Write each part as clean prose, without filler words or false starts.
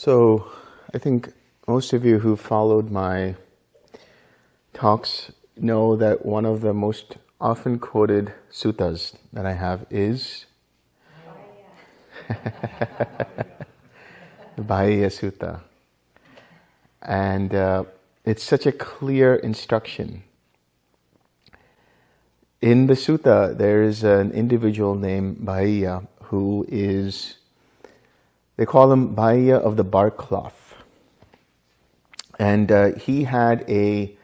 So I think most of you who followed my talks know that one of the most often quoted suttas that I have is the Bahiya Sutta. And it's such a clear instruction. In the sutta, there is an individual named Bahiya who is, they call him Bahiya of the bark cloth. And he had a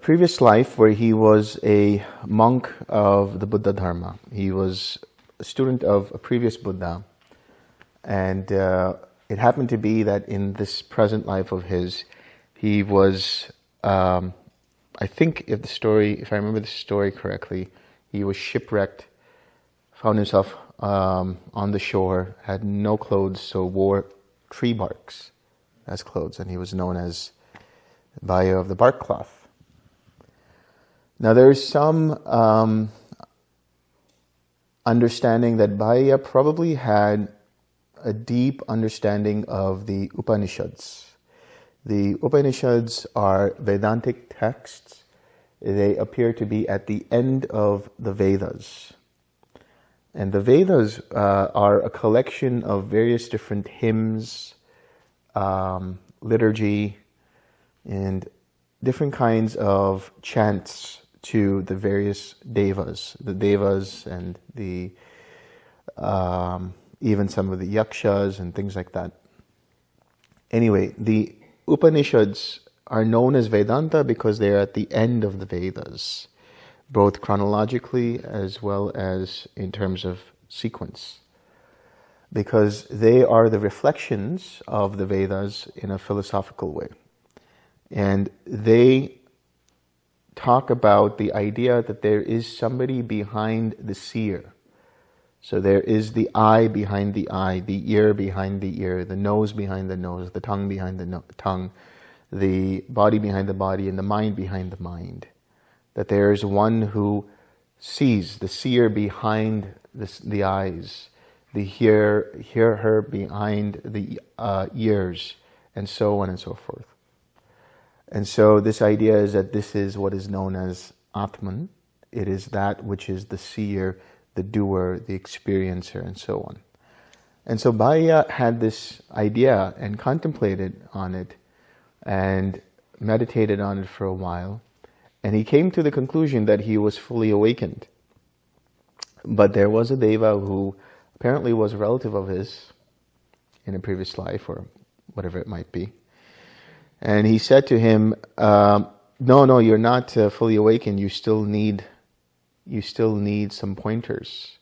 previous life where he was a monk of the Buddha Dharma. He was a student of a previous Buddha. And it happened to be that in this present life of his, he was, I think if I remember the story correctly, he was shipwrecked, found himself on the shore, had no clothes, so wore tree barks as clothes, and he was known as Bahiya of the bark cloth. Now there is some understanding that Bahiya probably had a deep understanding of the Upanishads. The Upanishads are Vedantic texts. They appear to be at the end of the Vedas. And the Vedas are a collection of various different hymns, liturgy, and different kinds of chants to the various devas. The devas and the even some of the yakshas and things like that. Anyway, the Upanishads are known as Vedanta because they are at the end of the Vedas, both chronologically as well as in terms of sequence, because they are the reflections of the Vedas in a philosophical way. And they talk about the idea that there is somebody behind the seer. So there is the eye behind the eye, the ear behind the ear, the nose behind the nose, the tongue behind the tongue, the body behind the body, and the mind behind the mind. That there is one who sees, the seer behind the eyes, the hearer behind the ears, and so on and so forth. And so this idea is that this is what is known as Atman. It is that which is the seer, the doer, the experiencer, and so on. And so Bahiya had this idea and contemplated on it and meditated on it for a while. And he came to the conclusion that he was fully awakened. But there was a deva who apparently was a relative of his in a previous life or whatever it might be. And he said to him, no, you're not fully awakened. You still need some pointers.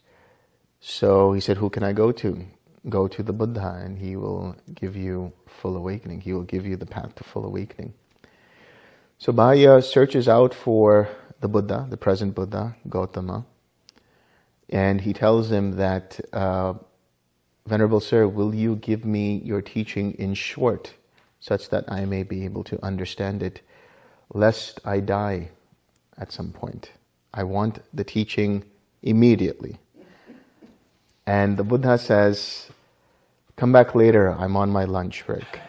So he said, who can I go to? Go to the Buddha and he will give you full awakening. He will give you the path to full awakening. So Bahiya searches out for the Buddha, the present Buddha, Gautama. And he tells him that, Venerable Sir, will you give me your teaching in short, such that I may be able to understand it, lest I die at some point. I want the teaching immediately. And the Buddha says, come back later, I'm on my lunch break.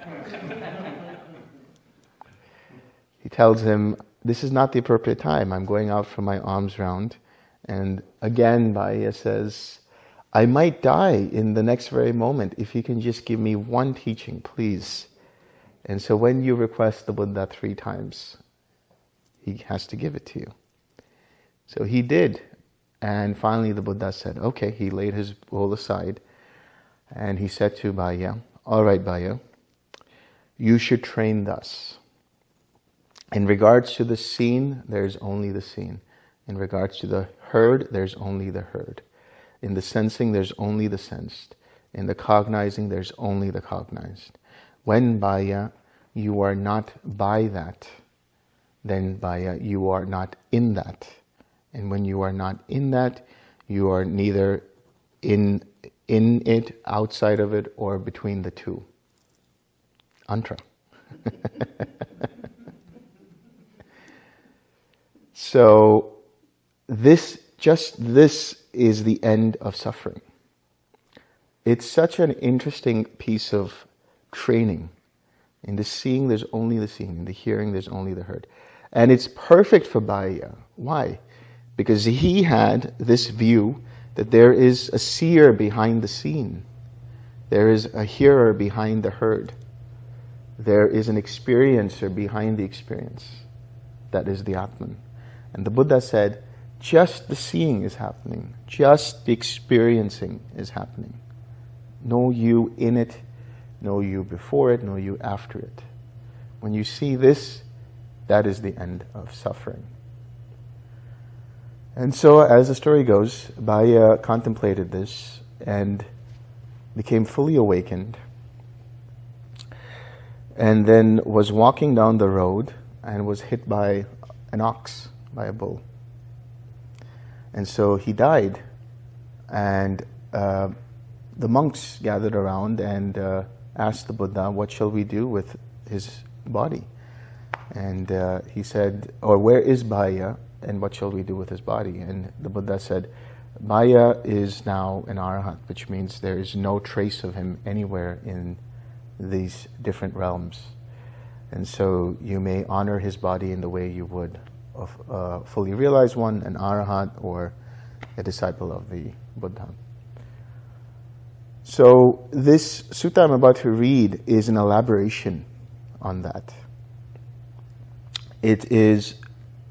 He tells him, this is not the appropriate time, I'm going out for my alms round. And again, Bahiya says, I might die in the next very moment if you can just give me one teaching, please. And so when you request the Buddha 3 times, he has to give it to you. So he did. And finally the Buddha said, okay, he laid his bowl aside and he said to Bahiya, all right, Bahiya, you should train thus. In regards to the seen, there's only the seen. In regards to the heard, there's only the heard. In the sensing, there's only the sensed. In the cognizing, there's only the cognized. When, Bahiya, you are not by that, then, Bahiya, you are not in that. And when you are not in that, you are neither in it, outside of it, or between the two. Antra. So this is the end of suffering. It's such an interesting piece of training. In the seeing, there's only the seen. In the hearing, there's only the heard. And it's perfect for Bahiya. Why? Because he had this view that there is a seer behind the seen. There is a hearer behind the heard. There is an experiencer behind the experience. That is the Atman. And the Buddha said, just the seeing is happening. Just the experiencing is happening. No you in it, no you before it, no you after it. When you see this, that is the end of suffering. And so, as the story goes, Bahiya contemplated this and became fully awakened, and then was walking down the road and was hit by an ox, by a bull. And so he died, and the monks gathered around and asked the Buddha, what shall we do with his body? And he said, or where is Bahiya, and what shall we do with his body? And the Buddha said, Bahiya is now an Arhat, which means there is no trace of him anywhere in these different realms. And so you may honor his body in the way you would of a fully realized one, an Arhat, or a disciple of the Buddha. So this sutta I'm about to read is an elaboration on that. It is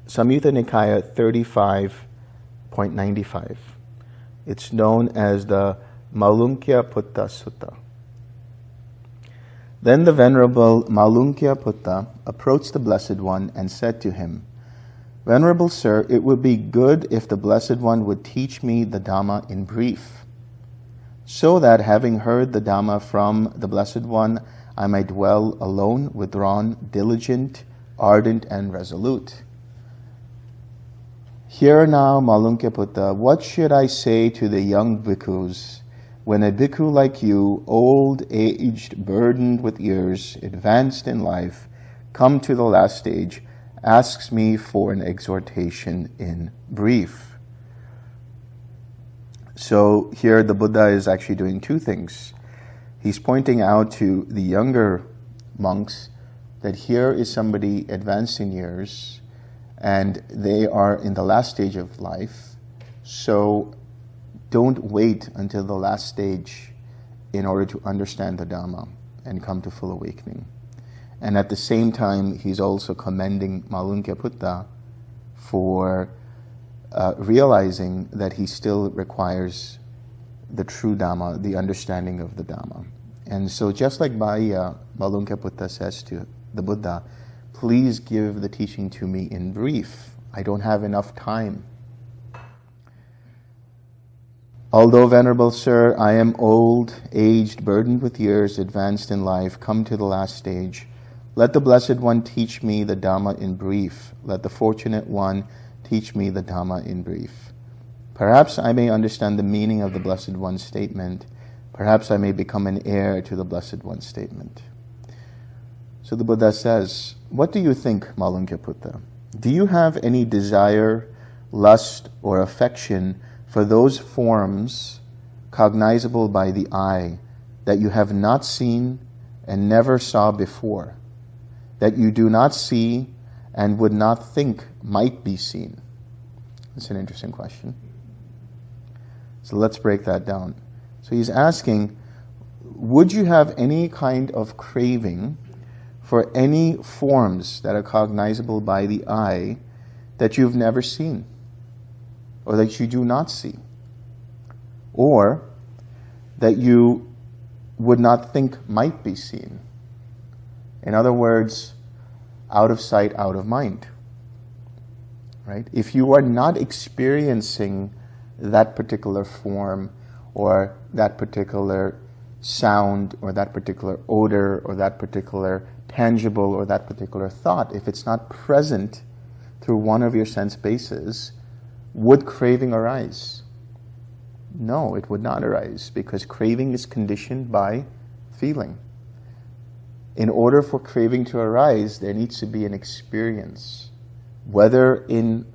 Samyutta Nikaya 35.95. It's known as the Malunkyaputta Sutta. Then the Venerable Malunkyaputta approached the Blessed One and said to him, Venerable Sir, it would be good if the Blessed One would teach me the Dhamma in brief, so that having heard the Dhamma from the Blessed One, I might dwell alone, withdrawn, diligent, ardent, and resolute. Hear now, Malunkyaputta, what should I say to the young bhikkhus when a bhikkhu like you, old, aged, burdened with years, advanced in life, come to the last stage, asks me for an exhortation in brief? So here the Buddha is actually doing two things. He's pointing out to the younger monks that here is somebody advanced in years and they are in the last stage of life. So don't wait until the last stage in order to understand the Dhamma and come to full awakening. And at the same time, he's also commending Malunkyaputta for realizing that he still requires the true Dhamma, the understanding of the Dhamma. And so just like Bahiya, Malunkyaputta says to the Buddha, please give the teaching to me in brief. I don't have enough time. Although, Venerable Sir, I am old, aged, burdened with years, advanced in life, come to the last stage, let the Blessed One teach me the Dhamma in brief. Let the Fortunate One teach me the Dhamma in brief. Perhaps I may understand the meaning of the Blessed One's statement. Perhaps I may become an heir to the Blessed One's statement. So the Buddha says, what do you think, Malunkyaputta? Do you have any desire, lust, or affection for those forms cognizable by the eye that you have not seen and never saw before, that you do not see and would not think might be seen? That's an interesting question. So let's break that down. So he's asking, would you have any kind of craving for any forms that are cognizable by the eye that you've never seen or that you do not see, or that you would not think might be seen? In other words, out of sight, out of mind. Right? If you are not experiencing that particular form or that particular sound or that particular odor or that particular tangible or that particular thought, if it's not present through one of your sense bases, would craving arise? No, it would not arise, because craving is conditioned by feeling. In order for craving to arise, there needs to be an experience, whether in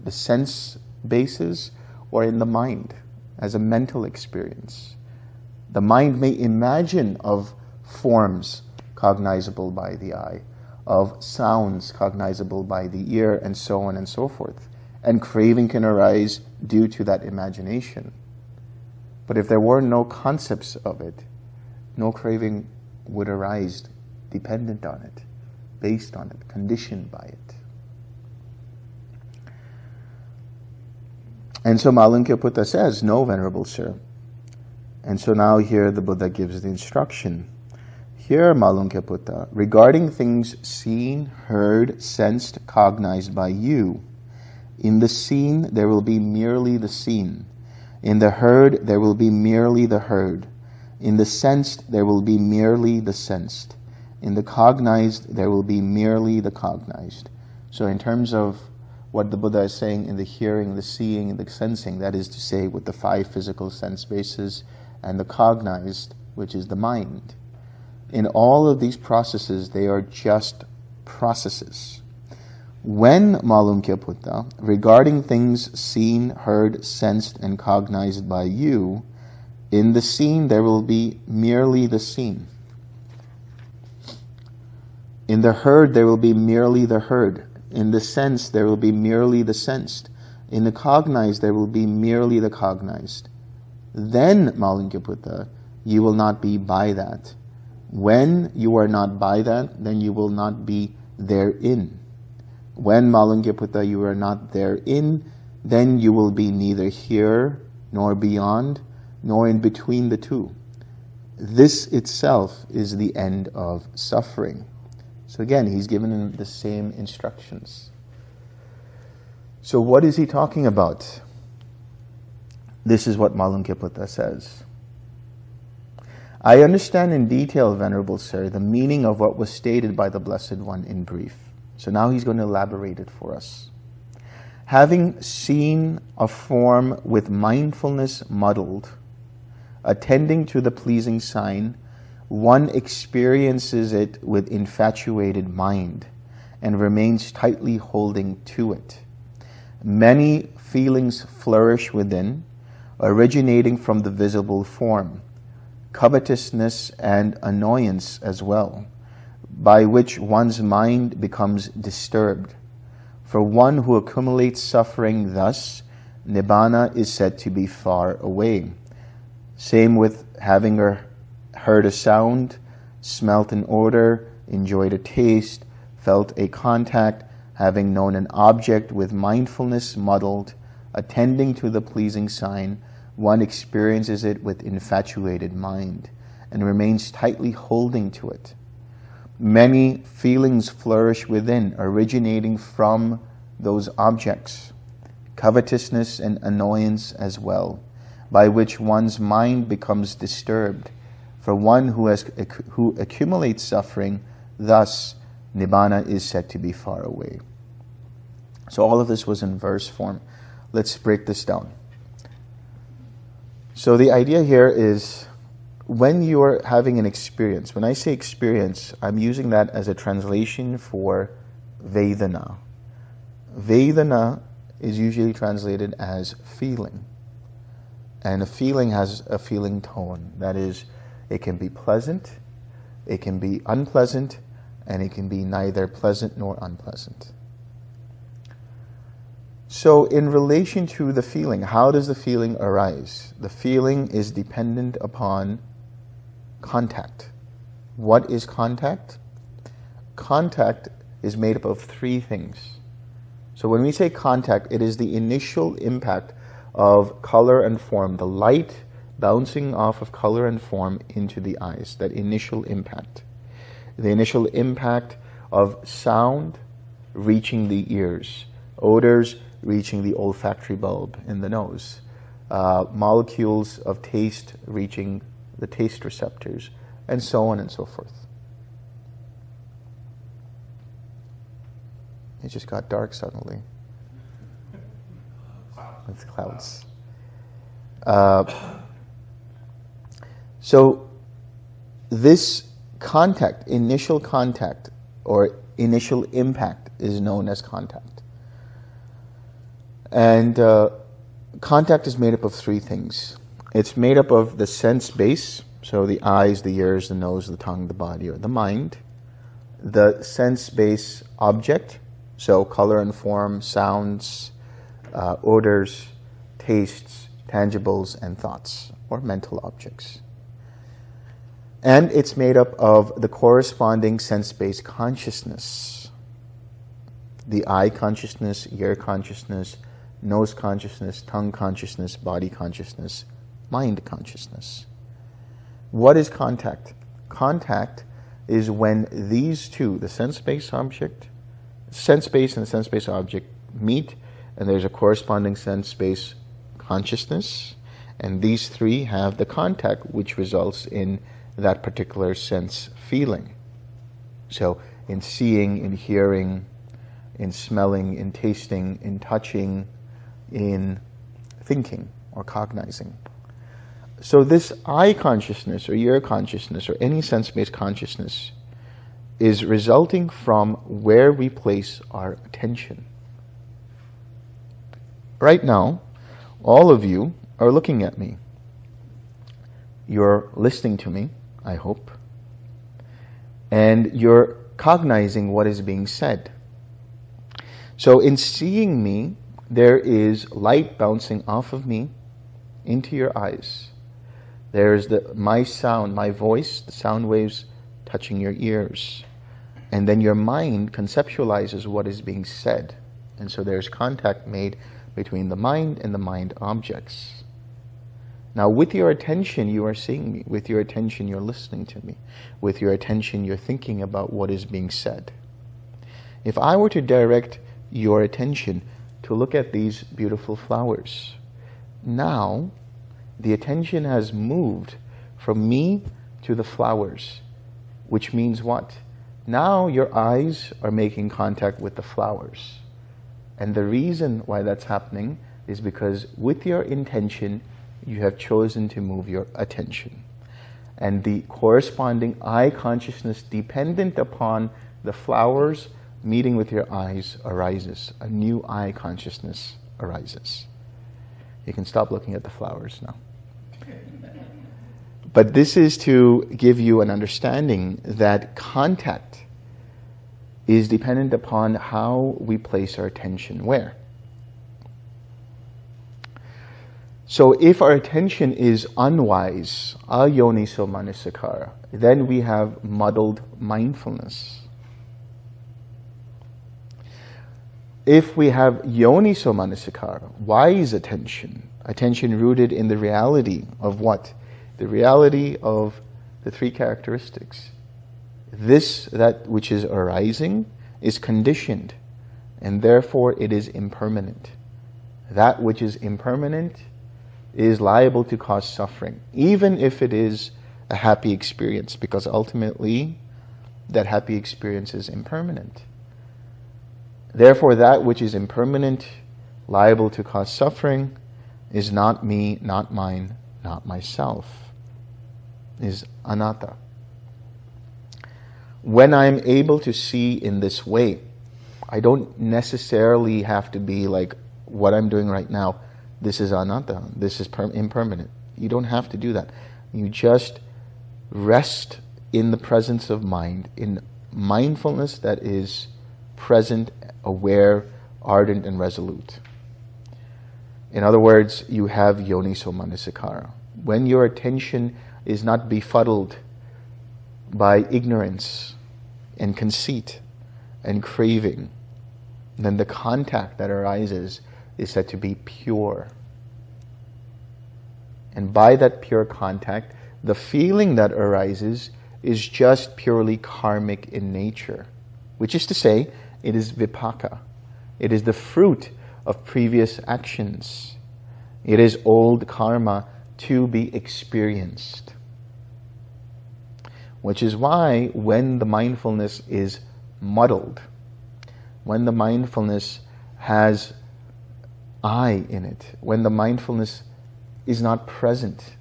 the sense basis or in the mind, as a mental experience. The mind may imagine of forms cognizable by the eye, of sounds cognizable by the ear, and so on and so forth. And craving can arise due to that imagination. But if there were no concepts of it, no craving would arise dependent on it, based on it, conditioned by it. And so Malunkyaputta says, no, Venerable Sir. And so now here the Buddha gives the instruction. Here, Malunkyaputta, regarding things seen, heard, sensed, cognized by you, in the seen there will be merely the seen. In the heard there will be merely the heard. In the sensed there will be merely the sensed. In the cognized there will be merely the cognized. So in terms of what the Buddha is saying in the hearing, the seeing, and the sensing, that is to say with the 5 physical sense bases, and the cognized, which is the mind. In all of these processes, they are just processes. When, Malunkyaputta, regarding things seen, heard, sensed, and cognized by you, in the seen there will be merely the seen. In the heard there will be merely the heard. In the sensed there will be merely the sensed. In the cognized there will be merely the cognized. Then, Malunkyaputta, you will not be by that. When you are not by that, then you will not be therein. When, Malunkyaputta, you are not therein, then you will be neither here, nor beyond, nor in between the two. This itself is the end of suffering. So again, he's given him the same instructions. So what is he talking about? This is what Malunkyaputta says. I understand in detail, Venerable Sir, the meaning of what was stated by the Blessed One in brief. So now he's going to elaborate it for us. Having seen a form with mindfulness muddled, attending to the pleasing sign, one experiences it with infatuated mind and remains tightly holding to it. Many feelings flourish within, originating from the visible form, covetousness and annoyance as well, by which one's mind becomes disturbed. For one who accumulates suffering thus, Nibbāna is said to be far away. Same with having heard a sound, smelt an odor, enjoyed a taste, felt a contact, having known an object with mindfulness muddled, attending to the pleasing sign, one experiences it with infatuated mind and remains tightly holding to it. Many feelings flourish within, originating from those objects, covetousness and annoyance as well, by which one's mind becomes disturbed. For one who accumulates suffering, thus Nibbāna is said to be far away. So all of this was in verse form. Let's break this down. So the idea here is when you're having an experience, when I say experience, I'm using that as a translation for Vedana. Vedana is usually translated as feeling. And a feeling has a feeling tone. That is, it can be pleasant, it can be unpleasant, and it can be neither pleasant nor unpleasant. So in relation to the feeling, how does the feeling arise? The feeling is dependent upon contact. What is contact? Contact is made up of 3 things. So when we say contact, it is the initial impact of color and form, the light bouncing off of color and form into the eyes, that initial impact. The initial impact of sound reaching the ears, odors reaching the olfactory bulb in the nose, molecules of taste reaching the taste receptors, and so on and so forth. It just got dark suddenly. With clouds. So this contact, initial contact, or initial impact is known as contact. And contact is made up of 3 things. It's made up of the sense base, so the eyes, the ears, the nose, the tongue, the body, or the mind. The sense base object, so color and form, sounds, odors, tastes, tangibles, and thoughts, or mental objects. And it's made up of the corresponding sense-based consciousness. The eye consciousness, ear consciousness, nose consciousness, tongue consciousness, body consciousness, mind consciousness. What is contact? Contact is when these two, the sense-based object, sense-based and the sense-based object meet, and there's a corresponding sense-based consciousness, and these three have the contact which results in that particular sense feeling. So in seeing, in hearing, in smelling, in tasting, in touching, in thinking or cognizing. So this eye consciousness or ear consciousness or any sense-based consciousness is resulting from where we place our attention. Right now, all of you are looking at me. You're listening to me, I hope, and you're cognizing what is being said. So in seeing me, there is light bouncing off of me into your eyes. There's my sound, my voice, the sound waves touching your ears. And then your mind conceptualizes what is being said. And so there's contact made between the mind and the mind objects. Now with your attention you are seeing me. With your attention you're listening to me. With your attention you're thinking about what is being said. If I were to direct your attention to look at these beautiful flowers, now the attention has moved from me to the flowers, which means what? Now your eyes are making contact with the flowers. And the reason why that's happening is because with your intention, you have chosen to move your attention. And the corresponding eye consciousness dependent upon the flowers meeting with your eyes arises. A new eye consciousness arises. You can stop looking at the flowers now. But this is to give you an understanding that contact is dependent upon how we place our attention where. So if our attention is unwise, ayoniso manasikara, then we have muddled mindfulness. If we have yoniso manasikara, wise attention, attention rooted in the reality of what? The reality of the three characteristics. That which is arising is conditioned, and therefore it is impermanent. That which is impermanent is liable to cause suffering, even if it is a happy experience, because ultimately that happy experience is impermanent. Therefore, that which is impermanent, liable to cause suffering, is not me, not mine, not myself, is anatta. When I'm able to see in this way, I don't necessarily have to be like what I'm doing right now. This is anatta, this is impermanent. You don't have to do that. You just rest in the presence of mind, in mindfulness that is present, aware, ardent, and resolute. In other words, you have yoniso manasikara. When your attention is not befuddled by ignorance and conceit and craving, then the contact that arises is said to be pure. And by that pure contact, the feeling that arises is just purely karmic in nature, which is to say, it is vipaka. It is the fruit of previous actions. It is old karma to be experienced. Which is why when the mindfulness is muddled, when the mindfulness has I in it, when the mindfulness is not present,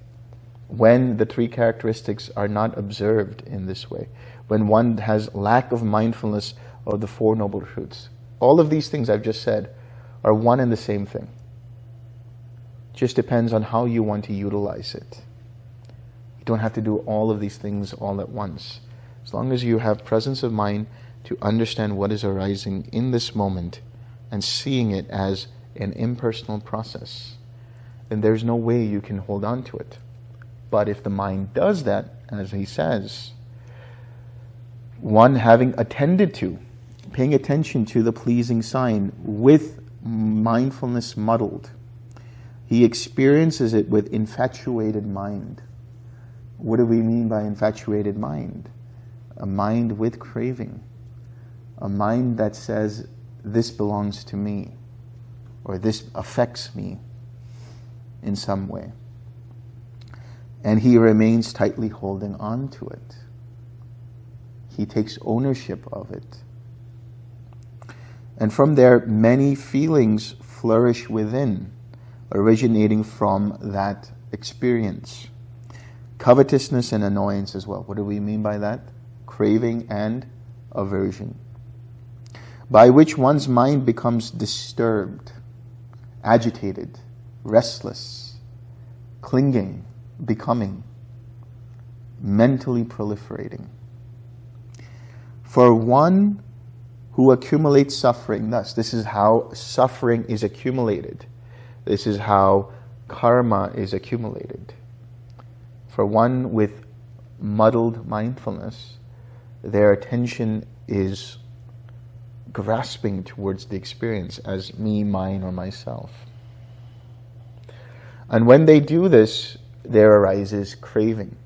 when the three characteristics are not observed in this way, when one has lack of mindfulness of the Four Noble Truths, all of these things I've just said are one and the same thing. Just depends on how you want to utilize it. You don't have to do all of these things all at once. As long as you have presence of mind to understand what is arising in this moment and seeing it as an impersonal process, then there's no way you can hold on to it. But if the mind does that, as he says, one having attended to, paying attention to the pleasing sign with mindfulness muddled, he experiences it with infatuated mind. What do we mean by infatuated mind? A mind with craving. A mind that says, this belongs to me, or this affects me in some way. And he remains tightly holding on to it. He takes ownership of it. And from there, many feelings flourish within, originating from that experience. Covetousness and annoyance as well. What do we mean by that? Craving and aversion. By which one's mind becomes disturbed, agitated, restless, clinging, becoming, mentally proliferating. For one who accumulates suffering, thus, this is how suffering is accumulated. This is how karma is accumulated. For one with muddled mindfulness, their attention is grasping towards the experience as me, mine, or myself. And when they do this, there arises craving.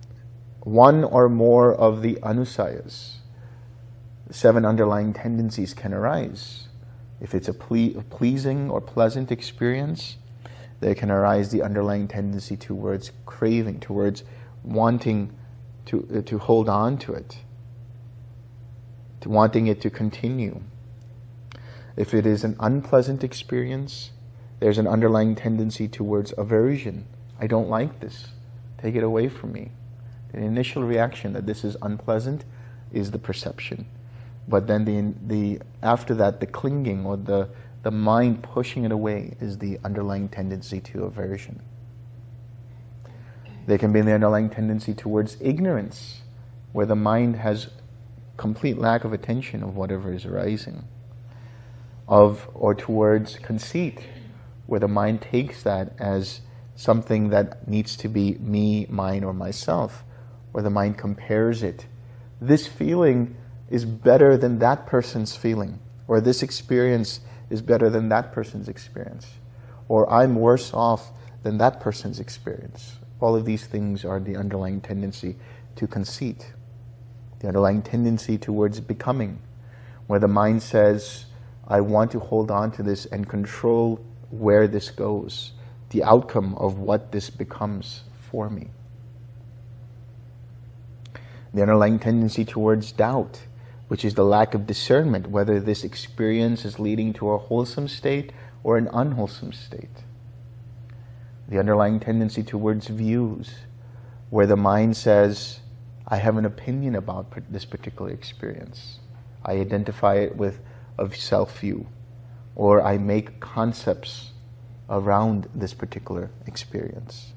One or more of the anusayas, the 7 underlying tendencies, can arise. If it's a pleasing or pleasant experience, there can arise the underlying tendency towards craving, towards wanting to hold on to it, to wanting it to continue. If it is an unpleasant experience, there's an underlying tendency towards aversion. I don't like this. Take it away from me. The initial reaction that this is unpleasant is the perception. But then the after that, the clinging or the mind pushing it away is the underlying tendency to aversion. There can be the underlying tendency towards ignorance, where the mind has complete lack of attention of whatever is arising. Or towards conceit, where the mind takes that as something that needs to be me, mine, or myself, where the mind compares it. This feeling is better than that person's feeling, or this experience is better than that person's experience, or I'm worse off than that person's experience. All of these things are the underlying tendency to conceit, the underlying tendency towards becoming, where the mind says, I want to hold on to this and control where this goes, the outcome of what this becomes for me. The underlying tendency towards doubt, which is the lack of discernment, whether this experience is leading to a wholesome state or an unwholesome state. The underlying tendency towards views, where the mind says, I have an opinion about this particular experience. I identify it with a self-view, or I make concepts around this particular experience.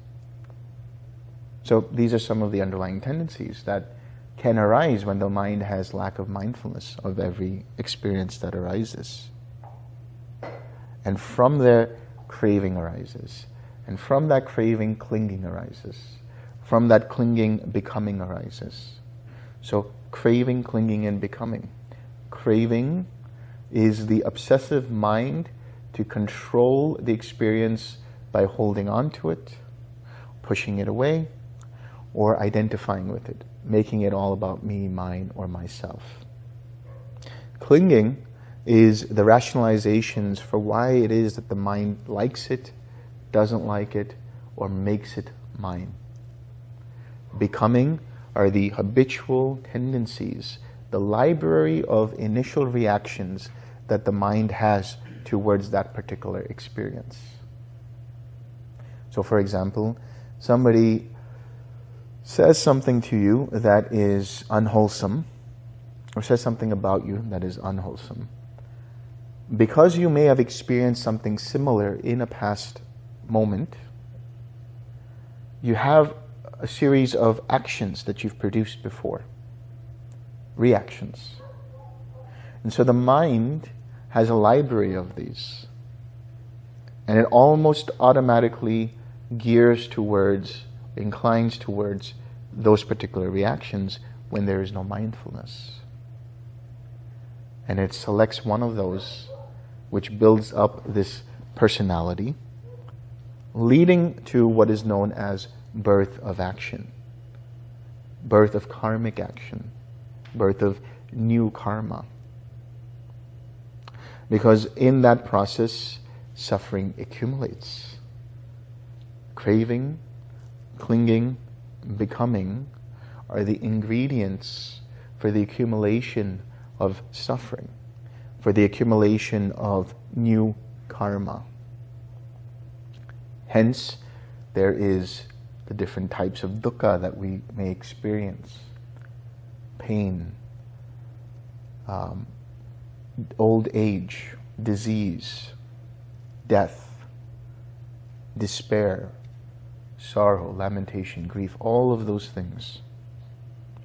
So these are some of the underlying tendencies that can arise when the mind has lack of mindfulness of every experience that arises. And from there, craving arises. And from that craving, clinging arises. From that clinging, becoming arises. So craving, clinging, and becoming. Craving is the obsessive mind to control the experience by holding on to it, pushing it away, or identifying with it, making it all about me, mine, or myself. Clinging is the rationalizations for why it is that the mind likes it, doesn't like it, or makes it mine. Becoming are the habitual tendencies, the library of initial reactions that the mind has towards that particular experience. So for example, somebody says something to you that is unwholesome, or says something about you that is unwholesome. Because you may have experienced something similar in a past moment, you have a series of actions that you've produced before, reactions. And so the mind has a library of these. And it almost automatically gears towards, inclines towards those particular reactions when there is no mindfulness. And it selects one of those which builds up this personality, leading to what is known as birth of action, birth of karmic action, birth of new karma. Because in that process, suffering accumulates. Craving, clinging, becoming are the ingredients for the accumulation of suffering, for the accumulation of new karma. Hence, there is the different types of dukkha that we may experience. Pain, old age, disease, death, despair, sorrow, lamentation, grief, all of those things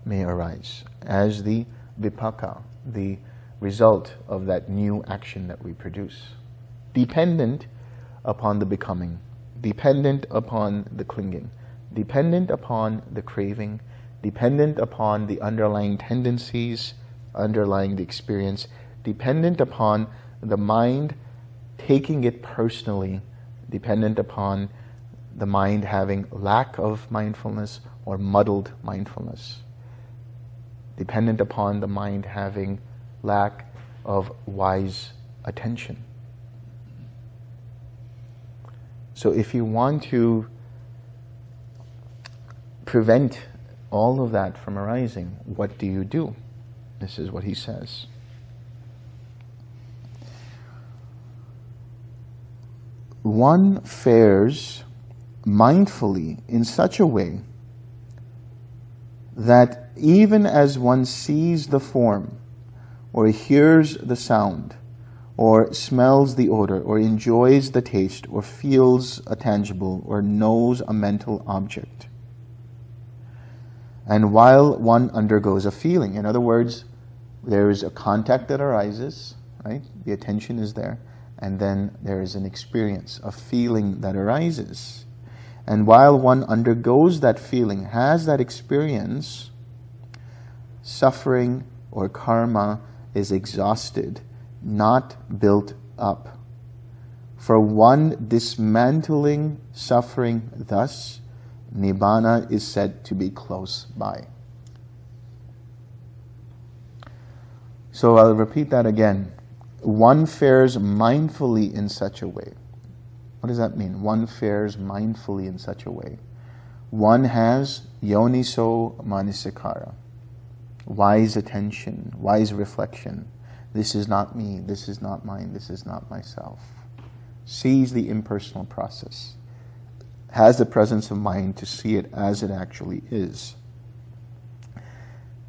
may arise as the vipaka, the result of that new action that we produce, dependent upon the becoming, dependent upon the clinging, dependent upon the craving, dependent upon the underlying tendencies, underlying the experience, dependent upon the mind taking it personally, dependent upon the mind having lack of mindfulness or muddled mindfulness, dependent upon the mind having lack of wise attention. So if you want to prevent all of that from arising, what do you do? This is what he says. One fares mindfully in such a way that even as one sees the form, or hears the sound, or smells the odor, or enjoys the taste, or feels a tangible, or knows a mental object, and while one undergoes a feeling, in other words, there is a contact that arises, right? The attention is there, and then there is an experience, a feeling that arises. And while one undergoes that feeling, has that experience, suffering or karma is exhausted, not built up. For one dismantling suffering thus, Nibbāna is said to be close by. So I'll repeat that again. One fares mindfully in such a way. What does that mean? One fares mindfully in such a way. One has yoniso manasikara, wise attention, wise reflection. This is not me, this is not mine, this is not myself. Sees the impersonal process. Has the presence of mind to see it as it actually is.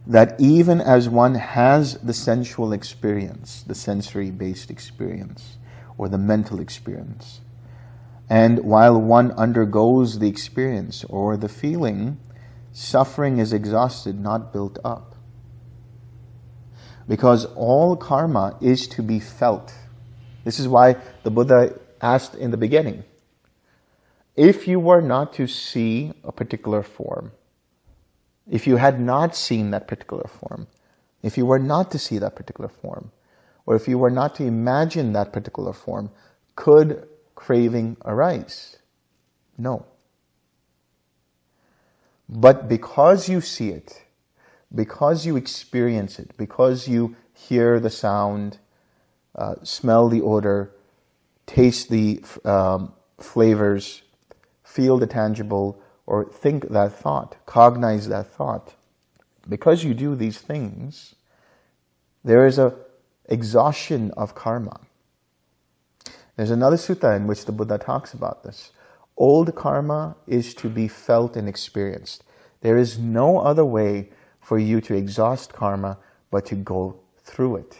That even as one has the sensual experience, the sensory-based experience, or the mental experience, and while one undergoes the experience or the feeling, suffering is exhausted, not built up. Because all karma is to be felt. This is why the Buddha asked in the beginning, if you were not to see a particular form, if you had not seen that particular form, if you were not to see that particular form, or if you were not to imagine that particular form, could craving arise? No. But because you see it, because you experience it, because you hear the sound, smell the odor, taste the flavors, feel the tangible, or think that thought, cognize that thought, because you do these things, there is an exhaustion of karma. There's another sutta in which the Buddha talks about this. Old karma is to be felt and experienced. There is no other way for you to exhaust karma but to go through it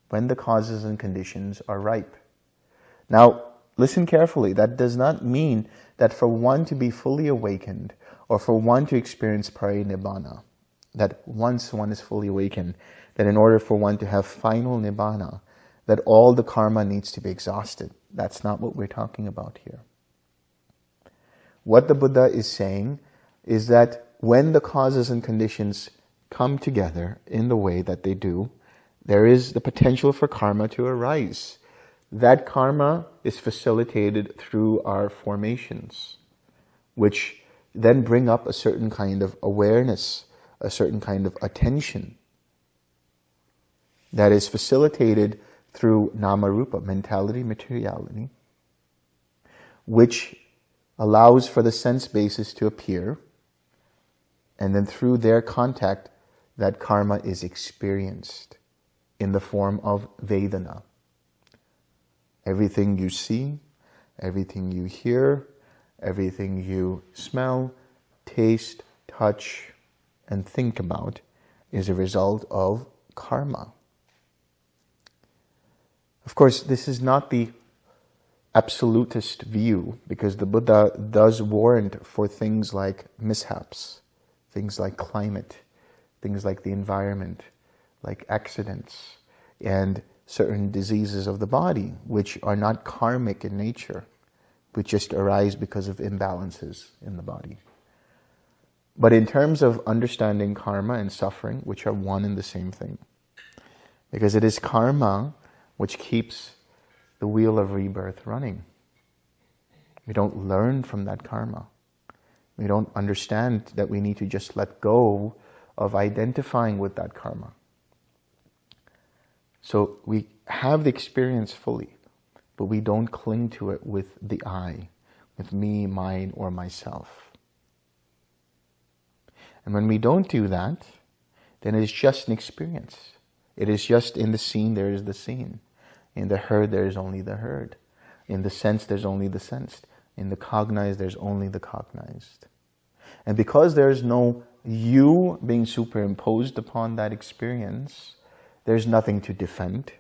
when the causes and conditions are ripe. Now, listen carefully, that does not mean that for one to be fully awakened or for one to experience Nibbāna, that once one is fully awakened, that in order for one to have final Nibbāna, that all the karma needs to be exhausted. That's not what we're talking about here. What the Buddha is saying is that when the causes and conditions come together in the way that they do, there is the potential for karma to arise. That karma is facilitated through our formations, which then bring up a certain kind of awareness, a certain kind of attention that is facilitated through nama-rupa, mentality, materiality, which allows for the sense basis to appear, and then through their contact, that karma is experienced in the form of Vedana. Everything you see, everything you hear, everything you smell, taste, touch, and think about is a result of karma. Of course, this is not the absolutist view, because the Buddha does warrant for things like mishaps, things like climate, things like the environment, like accidents, and certain diseases of the body, which are not karmic in nature, which just arise because of imbalances in the body. But in terms of understanding karma and suffering, which are one and the same thing, because it is karma which keeps the wheel of rebirth running. We don't learn from that karma. We don't understand that we need to just let go of identifying with that karma. So we have the experience fully, but we don't cling to it with the I, with me, mine, or myself. And when we don't do that, then it is just an experience. It is just in the seen, there is the seen. In the heard, there is only the heard. In the sense, there's only the sensed. In the cognized, there's only the cognized. And because there is no you being superimposed upon that experience, there's nothing to defend,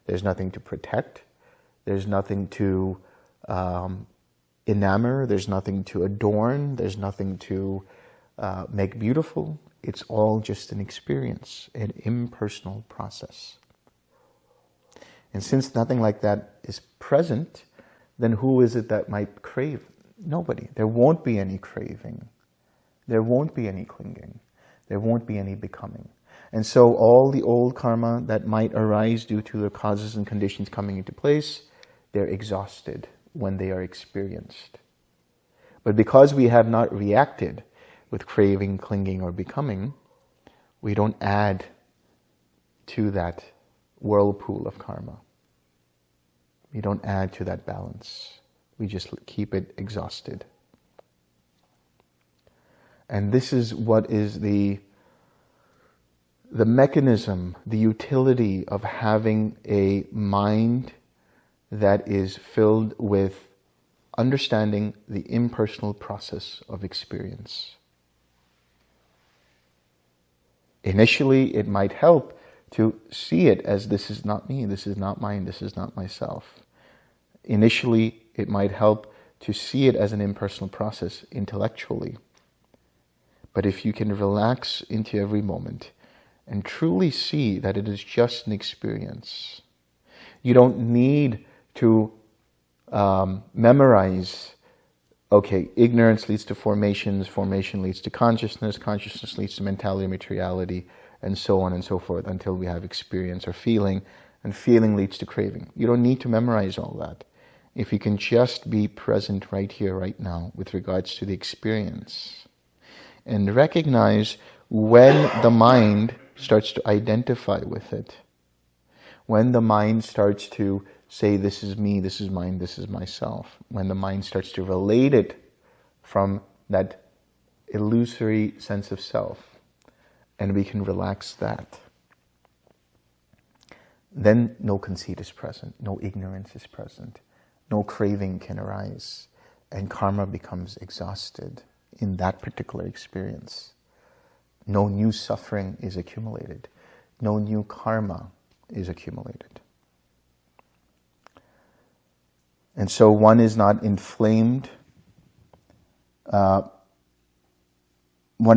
there's nothing to protect, there's nothing to enamor, there's nothing to adorn, there's nothing to make beautiful. It's all just an experience, an impersonal process. And since nothing like that is present, then who is it that might crave? Nobody. There won't be any craving. There won't be any clinging. There won't be any becoming. And so all the old karma that might arise due to the causes and conditions coming into place, they're exhausted when they are experienced. But because we have not reacted with craving, clinging, or becoming, we don't add to that whirlpool of karma. We don't add to that balance. We just keep it exhausted. And this is what is the mechanism, the utility of having a mind that is filled with understanding the impersonal process of experience. Initially, it might help to see it as this is not me, this is not mine, this is not myself. Initially, it might help to see it as an impersonal process intellectually. But if you can relax into every moment and truly see that it is just an experience, you don't need to memorize, okay, ignorance leads to formations, formation leads to consciousness, consciousness leads to mentality, materiality, and so on and so forth until we have experience or feeling, and feeling leads to craving. You don't need to memorize all that. If you can just be present right here, right now, with regards to the experience, and recognize when the mind starts to identify with it, when the mind starts to say, this is me, this is mine, this is myself, when the mind starts to relate it from that illusory sense of self, and we can relax that, then no conceit is present, no ignorance is present, no craving can arise, and karma becomes exhausted in that particular experience. No new suffering is accumulated. No new karma is accumulated. And so one is not inflamed. One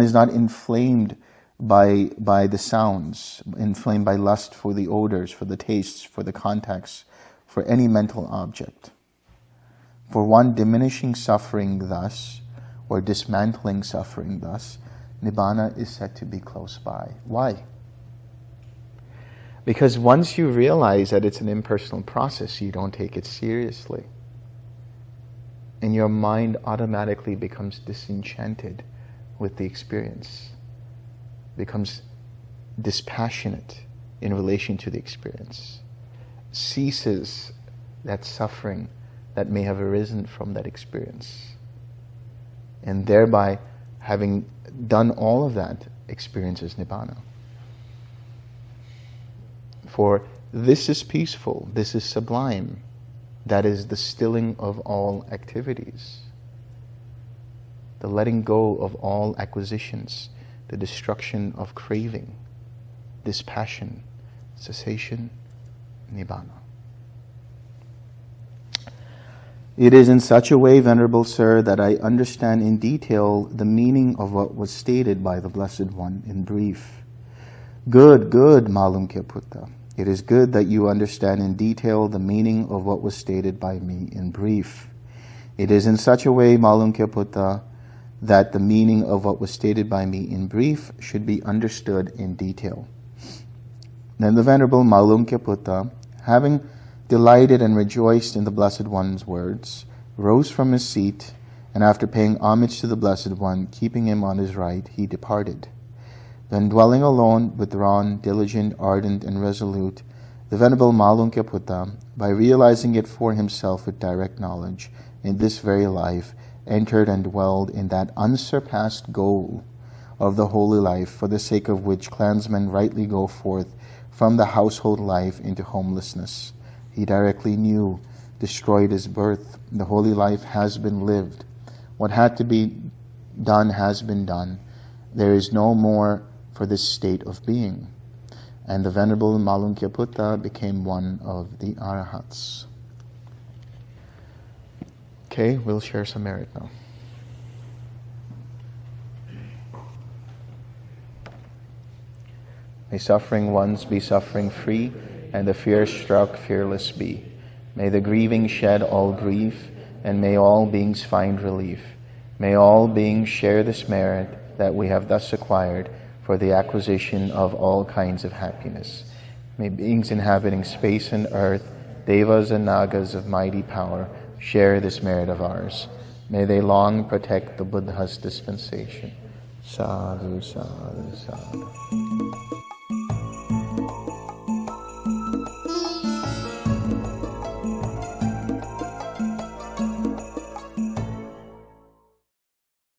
is not inflamed by the sounds, inflamed by lust for the odors, for the tastes, for the contacts, for any mental object. For one diminishing suffering thus, or dismantling suffering thus, Nibbāna is said to be close by. Why? Because once you realize that it's an impersonal process, you don't take it seriously. And your mind automatically becomes disenchanted with the experience, becomes dispassionate in relation to the experience, ceases that suffering that may have arisen from that experience. And thereby, having done all of that, experiences Nibbāna. For this is peaceful, this is sublime, that is the stilling of all activities, the letting go of all acquisitions, the destruction of craving, dispassion, cessation, Nibbāna. It is in such a way, Venerable Sir, that I understand in detail the meaning of what was stated by the Blessed One in brief. Good, good, Malunkyaputta. It is good that you understand in detail the meaning of what was stated by me in brief. It is in such a way, Malunkyaputta, that the meaning of what was stated by me in brief should be understood in detail. Then the Venerable Malunkyaputta, having delighted and rejoiced in the Blessed One's words, rose from his seat, and after paying homage to the Blessed One, keeping him on his right, he departed. Then dwelling alone, withdrawn, diligent, ardent, and resolute, the Venerable Malunkyaputta, by realizing it for himself with direct knowledge, in this very life, entered and dwelled in that unsurpassed goal of the holy life, for the sake of which clansmen rightly go forth from the household life into homelessness. He directly knew, destroyed his birth. The holy life has been lived. What had to be done has been done. There is no more for this state of being. And the Venerable Malunkyaputta became one of the Arahats. Okay, we'll share some merit now. May suffering ones be suffering free, and the fear-struck fearless be. May the grieving shed all grief, and may all beings find relief. May all beings share this merit that we have thus acquired for the acquisition of all kinds of happiness. May beings inhabiting space and earth, devas and nagas of mighty power, share this merit of ours. May they long protect the Buddha's dispensation. Sadhu, sadhu, sadhu.